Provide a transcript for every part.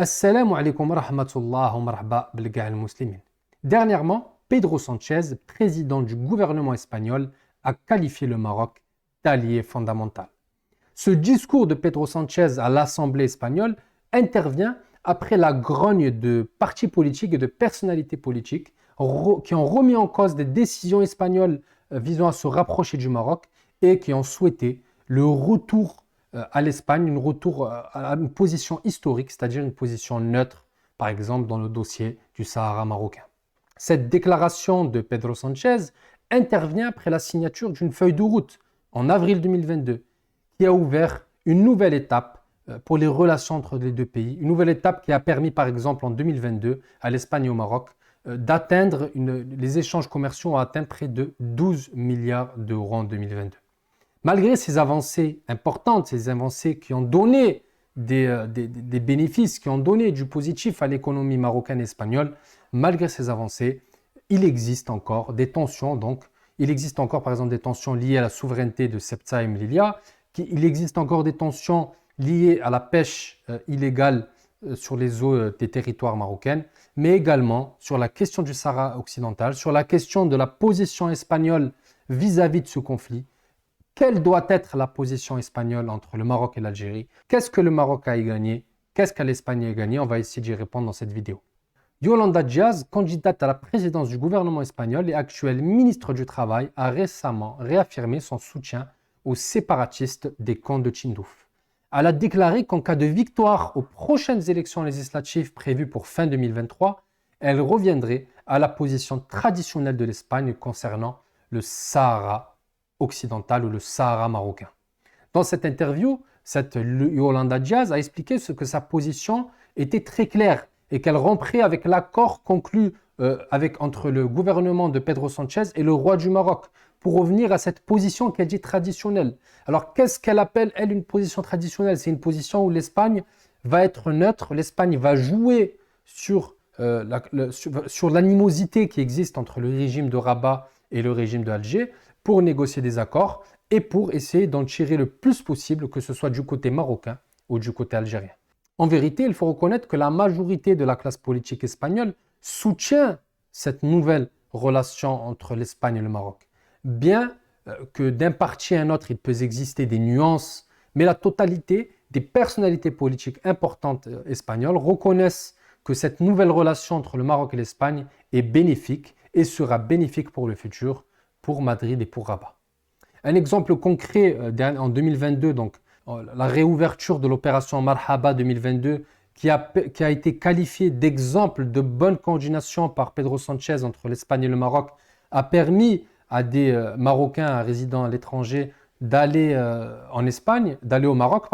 Assalamu alaikum wa rahmatullah wa marhaba bilga al-muslimin. Dernièrement, Pedro Sánchez, président du gouvernement espagnol, a qualifié le Maroc d'allié fondamental. Ce discours de Pedro Sánchez à l'Assemblée espagnole intervient après la grogne de partis politiques et de personnalités politiques qui ont remis en cause des décisions espagnoles visant à se rapprocher du Maroc et qui ont souhaité le retour à l'Espagne, un retour à une position historique, c'est-à-dire une position neutre, par exemple dans le dossier du Sahara marocain. Cette déclaration de Pedro Sánchez intervient après la signature d'une feuille de route en avril 2022 qui a ouvert une nouvelle étape pour les relations entre les deux pays, une nouvelle étape qui a permis par exemple en 2022 à l'Espagne et au Maroc d'atteindre, les échanges commerciaux ont atteint près de 12 milliards d'euros en 2022. Malgré ces avancées importantes, ces avancées qui ont donné des bénéfices, qui ont donné du positif à l'économie marocaine et espagnole, malgré ces avancées, il existe encore des tensions. Donc, il existe encore par exemple des tensions liées à la souveraineté de Ceuta et Melilla, il existe encore des tensions liées à la pêche illégale sur les eaux des territoires marocains, mais également sur la question du Sahara occidental, sur la question de la position espagnole vis-à-vis de ce conflit. Quelle doit être la position espagnole entre le Maroc et l'Algérie? Qu'est-ce que le Maroc a y gagné? Qu'est-ce que l'Espagne a y gagné? On va essayer d'y répondre dans cette vidéo. Yolanda Díaz, candidate à la présidence du gouvernement espagnol et actuelle ministre du Travail, a récemment réaffirmé son soutien aux séparatistes des camps de Tindouf. Elle a déclaré qu'en cas de victoire aux prochaines élections législatives prévues pour fin 2023, elle reviendrait à la position traditionnelle de l'Espagne concernant le Sahara occidental ou le Sahara marocain. Dans cette interview, Yolanda Díaz a expliqué que sa position était très claire et qu'elle romprait avec l'accord conclu entre le gouvernement de Pedro Sánchez et le roi du Maroc pour revenir à cette position qu'elle dit traditionnelle. Alors qu'est-ce qu'elle appelle, elle, une position traditionnelle? C'est une position où l'Espagne va être neutre, l'Espagne va jouer sur l'animosité qui existe entre le régime de Rabat et le régime d'Alger pour négocier des accords et pour essayer d'en tirer le plus possible, que ce soit du côté marocain ou du côté algérien. En vérité, il faut reconnaître que la majorité de la classe politique espagnole soutient cette nouvelle relation entre l'Espagne et le Maroc. Bien que d'un parti à un autre, il peut exister des nuances, mais la totalité des personnalités politiques importantes espagnoles reconnaissent que cette nouvelle relation entre le Maroc et l'Espagne est bénéfique et sera bénéfique pour le futur, pour Madrid et pour Rabat. Un exemple concret en 2022, donc la réouverture de l'opération Marhaba 2022, qui a été qualifiée d'exemple de bonne coordination par Pedro Sánchez entre l'Espagne et le Maroc, a permis à des Marocains résidant à l'étranger d'aller en Espagne, d'aller au Maroc,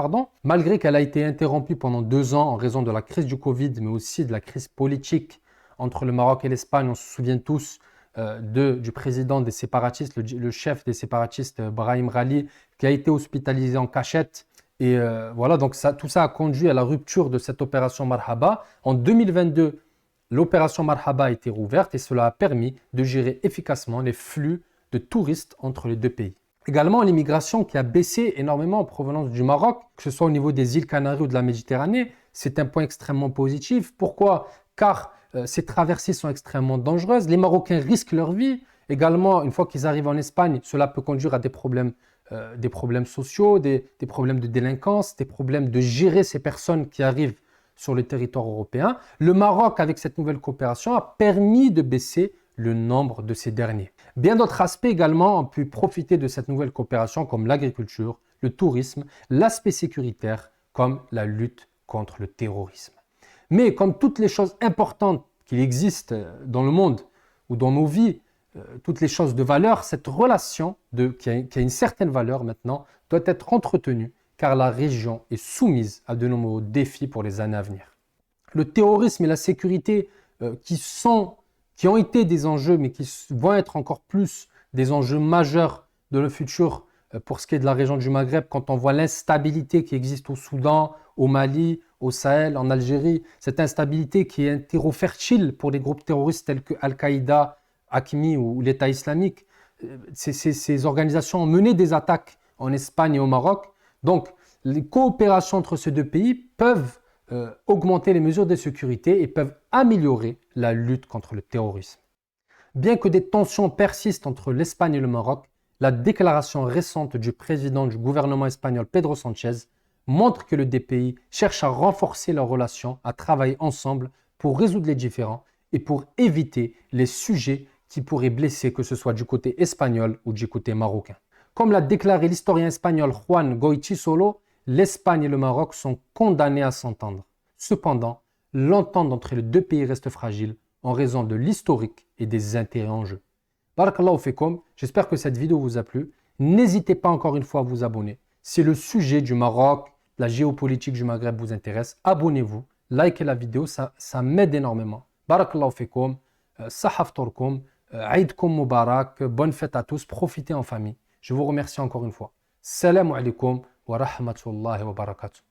malgré qu'elle a été interrompue pendant 2 ans en raison de la crise du Covid, mais aussi de la crise politique entre le Maroc et l'Espagne. On se souvient tous du président des séparatistes, le chef des séparatistes, Brahim Rali, qui a été hospitalisé en cachette. Et voilà, donc tout ça a conduit à la rupture de cette opération Marhaba. En 2022, l'opération Marhaba a été rouverte et cela a permis de gérer efficacement les flux de touristes entre les deux pays. Également, l'immigration qui a baissé énormément en provenance du Maroc, que ce soit au niveau des îles Canaries ou de la Méditerranée, c'est un point extrêmement positif. Pourquoi? Car ces traversées sont extrêmement dangereuses. Les Marocains risquent leur vie. Également, une fois qu'ils arrivent en Espagne, cela peut conduire à des problèmes sociaux, des problèmes de délinquance, des problèmes de gérer ces personnes qui arrivent sur le territoire européen. Le Maroc, avec cette nouvelle coopération, a permis de baisser le nombre de ces derniers. Bien d'autres aspects également ont pu profiter de cette nouvelle coopération, comme l'agriculture, le tourisme, l'aspect sécuritaire, comme la lutte contre le terrorisme. Mais comme toutes les choses importantes qui existent dans le monde ou dans nos vies, toutes les choses de valeur, cette relation qui a une certaine valeur maintenant doit être entretenue car la région est soumise à de nombreux défis pour les années à venir. Le terrorisme et la sécurité qui ont été des enjeux mais qui vont être encore plus des enjeux majeurs de le futur pour ce qui est de la région du Maghreb, quand on voit l'instabilité qui existe au Soudan, au Mali, au Sahel, en Algérie, cette instabilité qui est un terreau fertile pour les groupes terroristes tels que Al-Qaïda, Hakmi ou l'État islamique. Ces organisations ont mené des attaques en Espagne et au Maroc. Donc, les coopérations entre ces deux pays peuvent augmenter les mesures de sécurité et peuvent améliorer la lutte contre le terrorisme. Bien que des tensions persistent entre l'Espagne et le Maroc, la déclaration récente du président du gouvernement espagnol Pedro Sánchez montre que les deux pays cherchent à renforcer leurs relations, à travailler ensemble pour résoudre les différends et pour éviter les sujets qui pourraient blesser, que ce soit du côté espagnol ou du côté marocain. Comme l'a déclaré l'historien espagnol Juan Goytisolo, l'Espagne et le Maroc sont condamnés à s'entendre. Cependant, l'entente entre les deux pays reste fragile en raison de l'historique et des intérêts en jeu. Barakallahu fekoum, j'espère que cette vidéo vous a plu. N'hésitez pas encore une fois à vous abonner. Si le sujet du Maroc, la géopolitique du Maghreb vous intéresse, abonnez-vous, likez la vidéo, ça m'aide énormément. Barakallahu fekoum, sahaftorkoum, Aïdkoum Moubarak, bonne fête à tous, profitez en famille. Je vous remercie encore une fois. Salam alaikum wa rahmatullahi wa barakatuh.